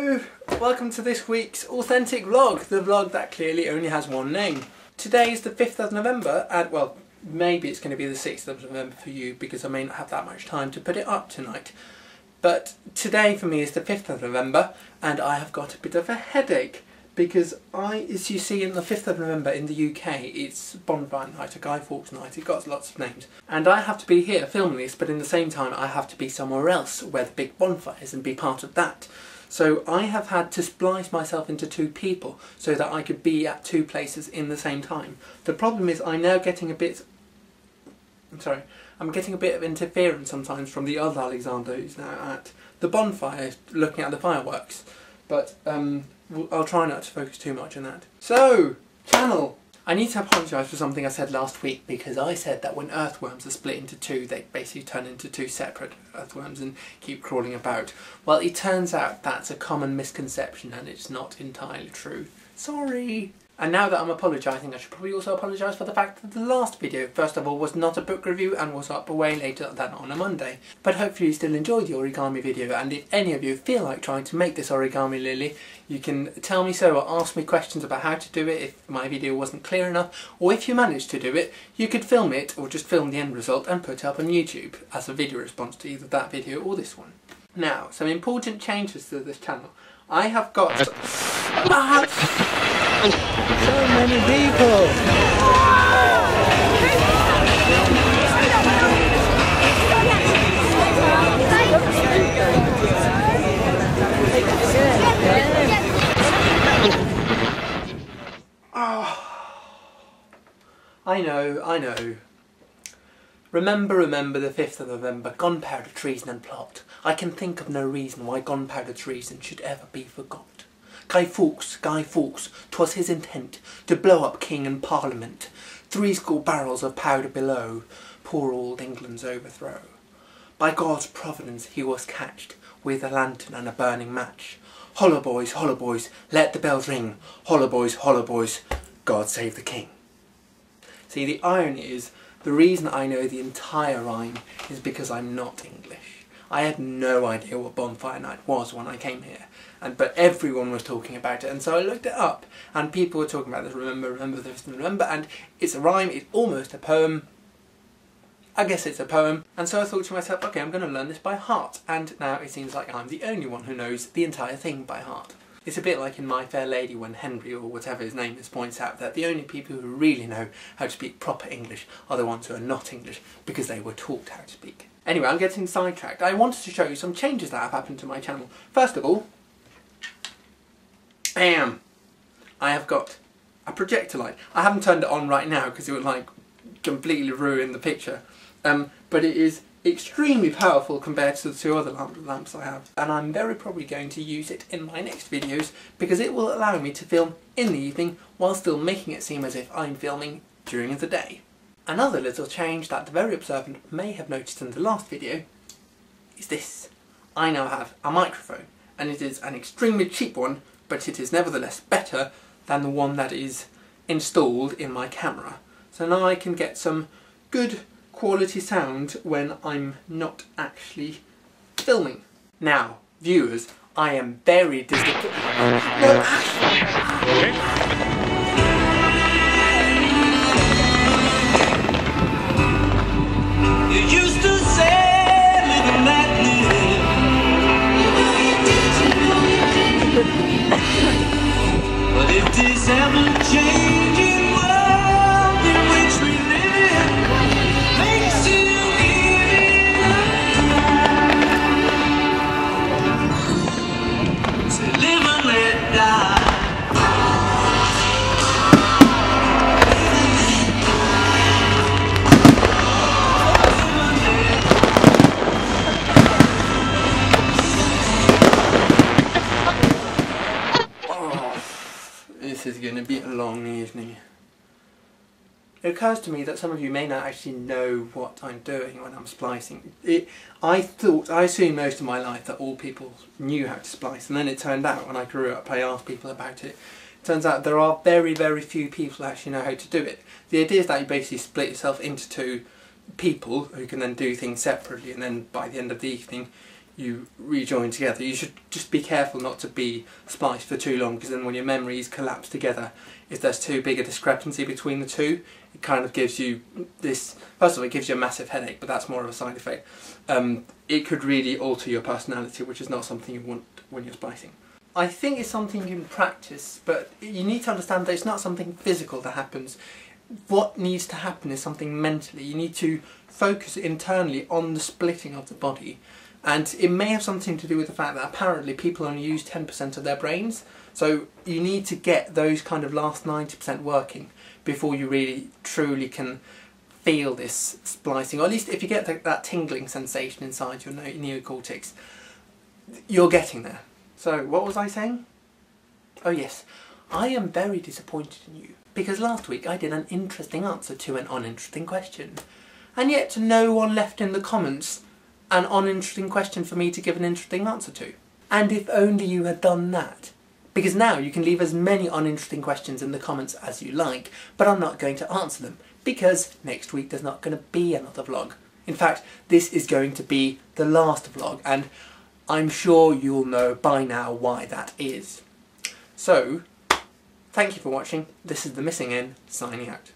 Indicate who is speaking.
Speaker 1: Hello! Welcome to this week's authentic vlog, the vlog that clearly only has one name. Today is the 5th of November and, well, maybe it's going to be the 6th of November for you because I may not have that much time to put it up tonight. But today for me is the 5th of November and I have got a bit of a headache because as you see in the 5th of November in the UK, it's Bonfire night, a Guy Fawkes night, it got lots of names. And I have to be here filming this, but in the same time I have to be somewhere else where the big bonfire is and be part of that. So I have had to splice myself into two people so that I could be at two places in the same time. The problem is I'm now getting a bit... I'm getting a bit of interference sometimes from the other Alexander who's now at the bonfire looking at the fireworks. But I'll try not to focus too much on that. So, channel! I need to apologise for something I said last week because I said that when earthworms are split into two, they basically turn into two separate earthworms and keep crawling about. Well, it turns out that's a common misconception and it's not entirely true. Sorry! And now that I'm apologising, I should probably also apologise for the fact that the last video, first of all, was not a book review and was up way later than on a Monday. But hopefully you still enjoyed the origami video, and if any of you feel like trying to make this origami lily, you can tell me so or ask me questions about how to do it if my video wasn't clear enough, or if you managed to do it, you could film it or just film the end result and put it up on YouTube as a video response to either that video or this one. Now, some important changes to this channel. I have got... so many people! I know. Remember the 5th of November, gunpowder, treason and plot. I can think of no reason why gunpowder treason should ever be forgot. Guy Fawkes, 'twas his intent to blow up King and Parliament. 70 barrels of powder below, poor old England's overthrow. By God's providence he was catched, with a lantern and a burning match. Holla boys, let the bells ring. Holla boys, God save the King. See, the irony is, the reason I know the entire rhyme is because I'm not English. I had no idea what Bonfire Night was when I came here, but everyone was talking about it, and so I looked it up, and people were talking about this, remember the 5th of November, and it's a rhyme, it's almost a poem. I guess it's a poem, and so I thought to myself, okay, I'm going to learn this by heart, and now it seems like I'm the only one who knows the entire thing by heart. It's a bit like in My Fair Lady when Henry, or whatever his name is, points out that the only people who really know how to speak proper English are the ones who are not English, because they were taught how to speak. Anyway, I'm getting sidetracked. I wanted to show you some changes that have happened to my channel. First of all, bam! I have got a projector light. I haven't turned it on right now because it would like completely ruin the picture. But it is extremely powerful compared to the two other lamps I have. And I'm very probably going to use it in my next videos because it will allow me to film in the evening while still making it seem as if I'm filming during the day. Another little change that the very observant may have noticed in the last video is this. I now have a microphone, and it is an extremely cheap one, but it is nevertheless better than the one that is installed in my camera. So now I can get some good quality sound when I'm not actually filming. Now, viewers, I am very disappointed. No, you used to say, live and let live. But if this ever-changing world in which we live makes you give it up, say live and let die. This is going to be a long evening. It occurs to me that some of you may not actually know what I'm doing when I'm splicing. I assumed most of my life that all people knew how to splice, and then it turned out when I grew up I asked people about it. It turns out there are very, very few people who actually know how to do it. The idea is that you basically split yourself into two people who can then do things separately, and then by the end of the evening you rejoin together. You should just be careful not to be spliced for too long, because then when your memories collapse together, if there's too big a discrepancy between the two, it kind of gives you this, first of all it gives you a massive headache, but that's more of a side effect. It could really alter your personality, which is not something you want when you're splicing. I think it's something you can practice, but you need to understand that it's not something physical that happens. What needs to happen is something mentally. You need to focus internally on the splitting of the body, and it may have something to do with the fact that apparently people only use 10% of their brains, so you need to get those kind of last 90% working before you really truly can feel this splicing, or at least if you get that tingling sensation inside your neocortex, you're getting there. So what was I saying? Oh yes, I am very disappointed in you, because last week I did an interesting answer to an uninteresting question, and yet no one left in the comments an uninteresting question for me to give an interesting answer to. And if only you had done that. Because now you can leave as many uninteresting questions in the comments as you like, but I'm not going to answer them, because next week there's not going to be another vlog. In fact, this is going to be the last vlog, and I'm sure you'll know by now why that is. So, thank you for watching. This is The Missing N, signing out.